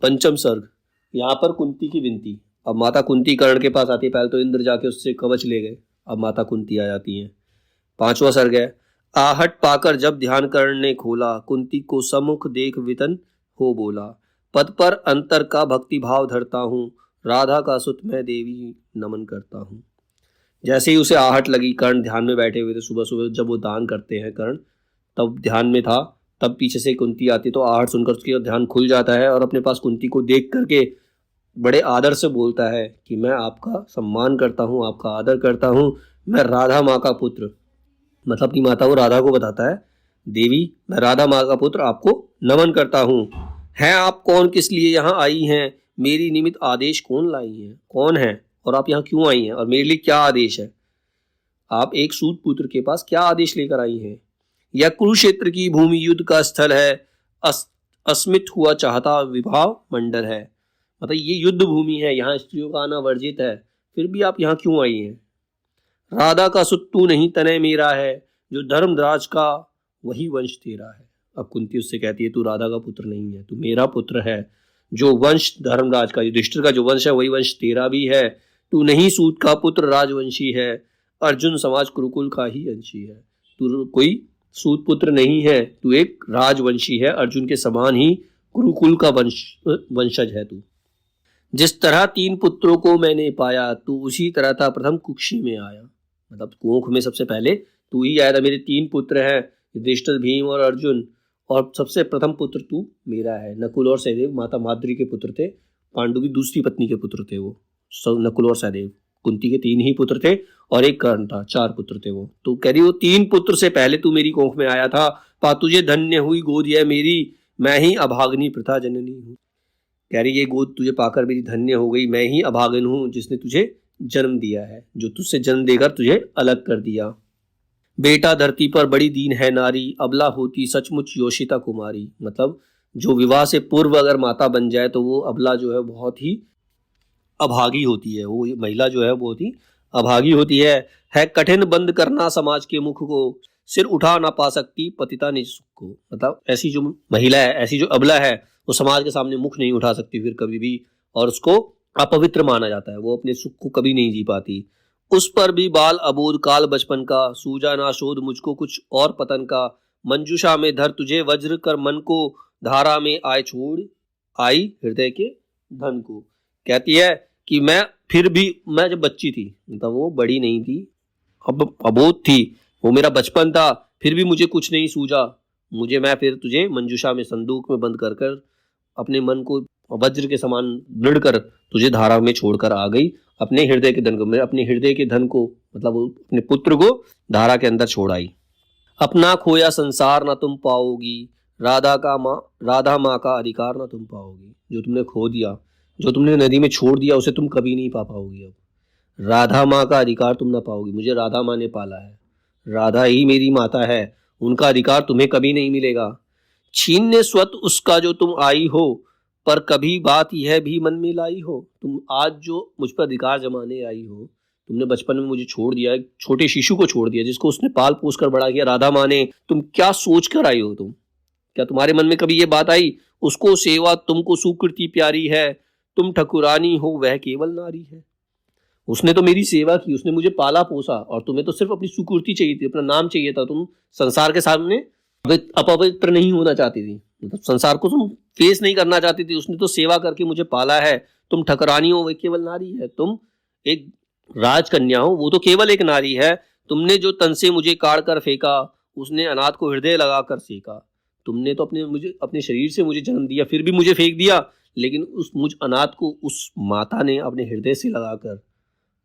पंचम सर्ग। यहाँ पर कुंती की विनती। अब माता कुंती कर्ण के पास आती है। पहले तो इंद्र जाके उससे कवच ले गए, अब माता कुंती आ जाती हैं। पांचवा सर्ग है। आहट पाकर जब ध्यान कर्ण ने खोला, कुंती को सम्मुख देख वितन हो बोला। पद पर अंतर का भक्ति भाव धरता हूँ, राधा का सुत मैं देवी नमन करता हूँ। जैसे ही उसे आहट लगी, कर्ण ध्यान में बैठे हुए थे। सुबह सुबह जब वो दान करते हैं कर्ण, तब ध्यान में था, तब पीछे से कुंती आती तो आहट सुनकर उसका ध्यान खुल जाता है और अपने पास कुंती को देख करके बड़े आदर से बोलता है कि मैं आपका सम्मान करता हूँ, आपका आदर करता हूँ, मैं राधा माँ का पुत्र। मतलब अपनी माता को राधा को बताता है, देवी मैं राधा माँ का पुत्र आपको नमन करता हूँ। हैं आप कौन, किस लिए यहाँ आई हैं, मेरी निमित्त आदेश कौन लाई हैं, कौन है और आप यहाँ क्यों आई हैं और मेरे लिए क्या आदेश है। आप एक सूत पुत्र के पास क्या आदेश लेकर आई हैं। यह कुरुक्षेत्र की भूमि युद्ध का स्थल है, अस्मित हुआ चाहता विवाह मंडल है। मतलब ये युद्ध भूमि है, यहाँ स्त्रियों का आना वर्जित है, फिर भी आप यहाँ क्यों आई हैं। राधा का सुत तू नहीं तनय मेरा है, जो धर्मराज का वही वंश तेरा है। अब कुंती उससे कहती है तू राधा का पुत्र नहीं है, तू मेरा पुत्र है, जो वंश धर्मराज का, युधिष्ठिर का जो वंश है वही वंश तेरा भी है। तू नहीं सूत का पुत्र राजवंशी है, अर्जुन समाज कुरुकुल का ही अंशी है। तू कोई सूत पुत्र नहीं है, तू एक राजवंशी है, अर्जुन के समान ही कुरुकुल का वंशज है तू। जिस तरह 3 पुत्रों को मैंने पाया, तू उसी तरह था प्रथम कुक्षी में आया। मतलब कोख में सबसे पहले तू ही आया था। मेरे 3 पुत्र हैं, युधिष्ठिर, भीम और अर्जुन, और सबसे प्रथम पुत्र तू मेरा है। नकुल और सहदेव माता माद्री के पुत्र थे, पांडु की दूसरी पत्नी के पुत्र थे वो सब, नकुल और सहदेव। कुंती के 3 ही पुत्र थे और एक कर्ण था, 4 पुत्र थे वो। तो कह रही वो 3 पुत्र से पहले तू मेरी कोख में आया था। पा तुझे धन्य हुई गोद यह मेरी, मैं ही अभाग्नि प्रथा जननी हूँ। कह रही ये गोद तुझे पाकर मेरी धन्य हो गई, मैं ही अभागन हूँ जिसने तुझे जन्म दिया है, जो तुझसे जन्म देकर तुझे अलग कर दिया। बेटा धरती पर बड़ी दीन है नारी, अबला होती सचमुच योषिता कुमारी। मतलब जो विवाह से पूर्व अगर माता बन जाए तो वो अबला जो है बहुत ही अभागी होती है, वो महिला जो है बहुत ही अभागी होती है कठिन बंद करना समाज के मुख को, सिर उठा ना पा सकती पतिता निज सुख को। मतलब ऐसी जो महिला है, ऐसी जो अबला है, वो समाज के सामने मुख नहीं उठा सकती फिर कभी भी, और उसको अपवित्र माना जाता है, वो अपने सुख को कभी नहीं जी पाती। उस पर भी बाल अबोध काल बचपन का, सूझा ना शोध मुझको कुछ और पतन का। मंजूषा में धर तुझे वज्र कर मन को, धारा में आए छोड़ आई हृदय के धन को। कहती है कि मैं जब बच्ची थी, मतलब वो बड़ी नहीं थी, अब अबोध थी, वो मेरा बचपन था, फिर भी मुझे कुछ नहीं सूझा। मैं फिर तुझे मंजूषा में, संदूक में बंद कर अपने मन को वज्र के समान दृढ़ कर तुझे धारा में छोड़कर आ गई, अपने हृदय के धन को, मैं अपने हृदय के धन को, मतलब अपने पुत्र को धारा के अंदर छोड़ आई। अपना खोया संसार ना तुम पाओगी, राधा माँ का अधिकार ना तुम पाओगी। जो तुमने खो दिया, जो तुमने नदी में छोड़ दिया, उसे तुम कभी नहीं पा पाओगी। अब राधा माँ का अधिकार तुम ना पाओगी। मुझे राधा माँ ने पाला है, राधा ही मेरी माता है, उनका अधिकार तुम्हें कभी नहीं मिलेगा। छीनने स्वत उसका जो तुम आई हो, पर कभी बात यह भी मन में लाई हो। तुम आज जो मुझ पर अधिकार जमाने आई हो, तुमने बचपन में मुझे छोड़ दिया, एक छोटे शिशु को छोड़ दिया जिसको उसने पाल पोस कर बड़ा किया, राधा माँ ने। तुम क्या सोच कर आई हो? तुम क्या, तुम्हारे मन में कभी ये बात आई, उसको सेवा तुमको सुकृति प्यारी है, तुम ठकुरानी हो वह केवल नारी है। उसने तो मेरी सेवा की, उसने मुझे पाला पोसा, और तुम्हें तो सिर्फ अपनी सुकृति चाहिए थी, अपना नाम चाहिए था। तुम संसार के सामने अपवित्र नहीं होना चाहती थी, मतलब संसार को तुम फेस नहीं करना चाहती थी। उसने तो सेवा करके मुझे पाला है। तुम ठकुरानी हो वह केवल नारी है, तुम एक राजकन्या हो, वो तो केवल एक नारी है। तुमने जो तन से मुझे काट कर फेंका, उसने अनाथ को हृदय लगाकर सेका। तुमने तो अपने शरीर से मुझे जन्म दिया, फिर भी मुझे फेंक दिया, लेकिन मुझ अनाथ को उस माता ने अपने हृदय से लगाकर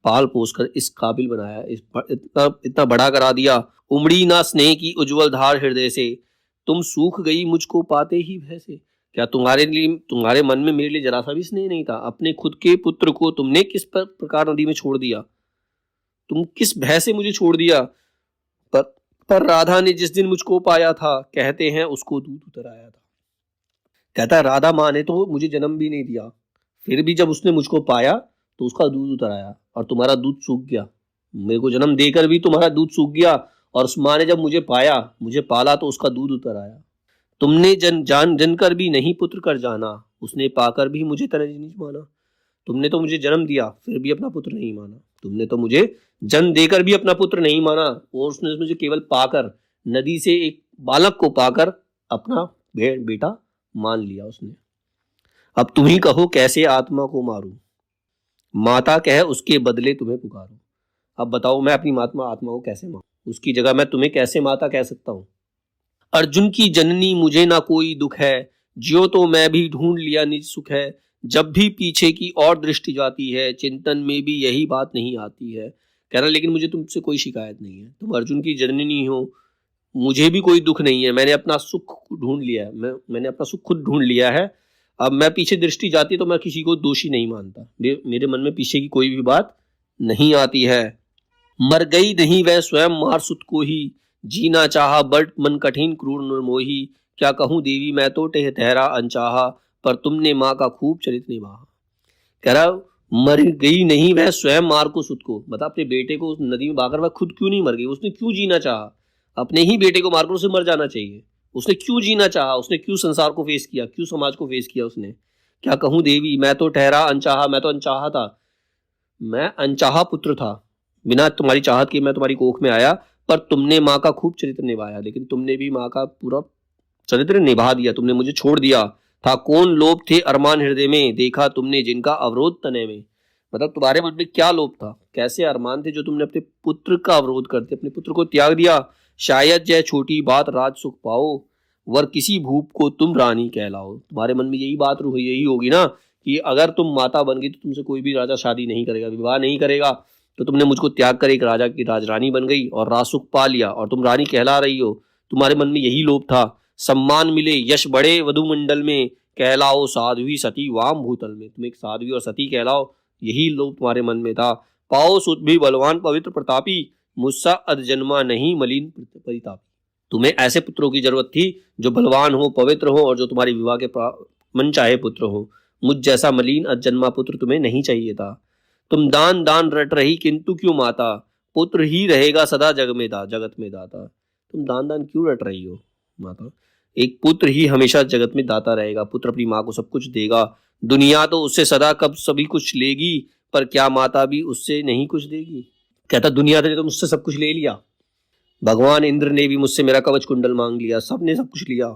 पाल पोस कर इस काबिल बनाया, इतना बड़ा करा दिया। उमड़ी ना स्नेह की उज्जवल धार हृदय से, तुम सूख गई मुझको पाते ही भय से। क्या तुम्हारे मन में मेरे लिए जरा सा भी स्नेह नहीं था? अपने खुद के पुत्र को तुमने किस प्रकार नदी में छोड़ दिया, तुम किस भय से मुझे छोड़ दिया। पर राधा ने जिस दिन मुझको पाया था, कहते हैं उसको दूध उतर आया था। कहता है राधा माँ ने तो मुझे जन्म भी नहीं दिया, फिर भी जब उसने मुझको पाया तो उसका दूध उतर आया, और तुम्हारा दूध सूख गया। मेरे को जन्म देकर भी तुम्हारा दूध सूख गया, और उस माँ ने जब मुझे पाया, मुझे पाला, तो उसका दूध उतर आया। तुमने जन कर भी नहीं पुत्र कर जाना, उसने पाकर भी मुझे तनय निज माना। तुमने तो मुझे जन्म दिया फिर भी अपना पुत्र नहीं माना, तुमने तो मुझे जन्म देकर भी अपना पुत्र नहीं माना, और उसने मुझे केवल पाकर, नदी से एक बालक को पाकर अपना बेटा मान लिया उसने। अब तुम ही कहो कैसे आत्मा को मारूं, माता कह उसके बदले तुम्हें पुकारो। अब बताओ मैं अपनी आत्मा को कैसे मारूं, उसकी जगह मैं तुम्हें कैसे माता कह सकता हूं। अर्जुन की जननी मुझे ना कोई दुख है, ज्यो तो मैं भी ढूंढ लिया निज सुख है। जब भी पीछे की और दृष्टि जाती है, चिंतन में भी यही बात नहीं आती है। कह रहा लेकिन मुझे तुमसे कोई शिकायत नहीं है, तुम अर्जुन की जननी हो, मुझे भी कोई दुख नहीं है, मैंने अपना सुख ढूंढ लिया है, मैंने अपना सुख खुद ढूंढ लिया है। अब मैं पीछे दृष्टि जाती है तो मैं किसी को दोषी नहीं मानता, मेरे मन में पीछे की कोई भी बात नहीं आती है। मर गई नहीं वह स्वयं मार सुत को ही, जीना चाहा बट मन कठिन क्रूर निर्मोही। क्या कहूं देवी मैं तो टेह ठहरा अनचाहा, पर तुमने माँ का खूब चरित निभाहा। कह रहा मर गई नहीं वह स्वयं मार को सुत को, बता अपने बेटे को नदी में बहाकर वह खुद क्यों नहीं मर गई, उसने क्यों जीना चाहा, अपने ही बेटे को मारकर उसे मर जाना चाहिए, उसने क्यों जीना चाहा, उसने क्यों संसार को फेस किया, क्यों समाज को फेस किया उसने। क्या कहूं देवी मैं तो ठहरा अनचाहा, मैं तो अनचाहा था, मैं अनचाहा पुत्र था, बिना तुम्हारी चाहत के मैं तुम्हारी कोख में आया, पर तुमने माँ का खूब चरित्र निभाया, लेकिन तुमने भी माँ का पूरा चरित्र निभा दिया, तुमने मुझे छोड़ दिया। था कौन लोभ थे अरमान हृदय में, देखा तुमने जिनका अवरोध तने में। मतलब तुम्हारे मन में क्या लोभ था, कैसे अरमान थे जो तुमने अपने पुत्र का अवरोध करते अपने पुत्र को त्याग दिया। शायद जय छोटी बात राज सुख पाओ, वर किसी भूप को तुम रानी कहलाओ। तुम्हारे मन में यही बात यही होगी ना कि अगर तुम माता बन गई तो तुमसे कोई भी राजा शादी नहीं करेगा, विवाह नहीं करेगा, तो तुमने मुझको त्याग कर एक राजा की राजरानी बन गई और राज सुख पा लिया और तुम रानी कहला रही हो। तुम्हारे मन में यही लोभ था, सम्मान मिले यश बढ़े वधुमंडल में, कहलाओ साध्वी सती वाम भूतल में, तुम एक साध्वी और सती कहलाओ, यही लोभ तुम्हारे मन में था। पाओ सुत भी बलवान पवित्र प्रतापी, मुझसा अधजन्मा नहीं मलिन परितापी। तुम्हें ऐसे पुत्रों की जरूरत थी जो बलवान हो, पवित्र हो और जो तुम्हारी विवाह के मन चाहे पुत्र हो। मुझ जैसा मलिन अधजन्मा पुत्र तुम्हें नहीं चाहिए था। तुम दान दान रट रही किंतु क्यों माता, पुत्र ही रहेगा सदा जगत में दाता। तुम दान दान क्यों रट रही हो माता, एक पुत्र ही हमेशा जगत में दाता रहेगा, पुत्र अपनी माँ को सब कुछ देगा। दुनिया तो उससे सदा कब सभी कुछ लेगी, पर क्या माता भी उससे नहीं कुछ देगी। कहता दुनिया ने तो मुझसे सब कुछ ले लिया, भगवान इंद्र ने भी मुझसे मेरा कवच कुंडल मांग लिया, सब ने सब कुछ लिया,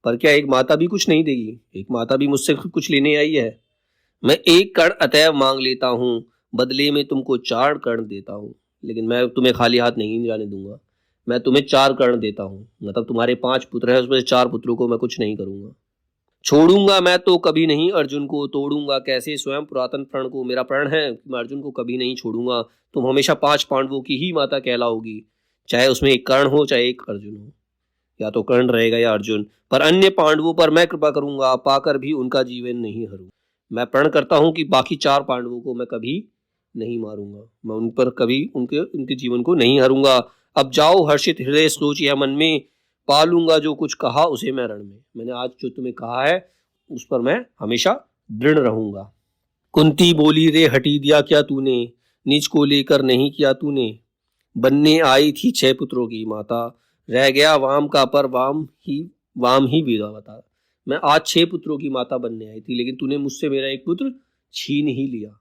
पर क्या एक माता भी कुछ नहीं देगी, एक माता भी मुझसे कुछ लेने आई है। मैं एक कण अतैव मांग लेता हूँ, बदले में तुमको 4 कण देता हूँ, लेकिन मैं तुम्हें खाली हाथ नहीं जाने दूंगा, मैं तुम्हें 4 कर्ण देता हूँ। मतलब तुम्हारे 5 पुत्र है, उसमें से 4 पुत्रों को मैं कुछ नहीं करूंगा। छोड़ूंगा मैं तो कभी नहीं अर्जुन को, तोड़ूंगा कैसे स्वयं पुरातन प्रण को। मेरा प्रण है मैं अर्जुन को कभी नहीं छोड़ूंगा। तुम हमेशा 5 पांडवों की ही माता कहलाओगी, चाहे उसमें एक कर्ण हो चाहे एक अर्जुन हो, या तो कर्ण रहेगा या अर्जुन, पर अन्य पांडवों पर मैं कृपा करूंगा, पाकर भी उनका जीवन नहीं हरूंगा। मैं प्रण करता हूं कि बाकी 4 पांडवों को मैं कभी नहीं मारूंगा, मैं उन पर कभी उनके जीवन को नहीं हरूंगा। अब जाओ हर्षित हृदय सोच यह मन में, पालूंगा जो कुछ कहा उसे मैं रण में। मैंने आज जो तुम्हें कहा है उस पर मैं हमेशा दृढ़ रहूंगा। कुंती बोली रे हटी दिया क्या तूने, निज को लेकर नहीं किया तूने। बनने आई थी 6 पुत्रों की माता, रह गया वाम का पर वाम ही विदा बता। मैं आज 6 पुत्रों की माता बनने आई थी, लेकिन तूने मुझसे मेरा एक पुत्र छीन ही लिया।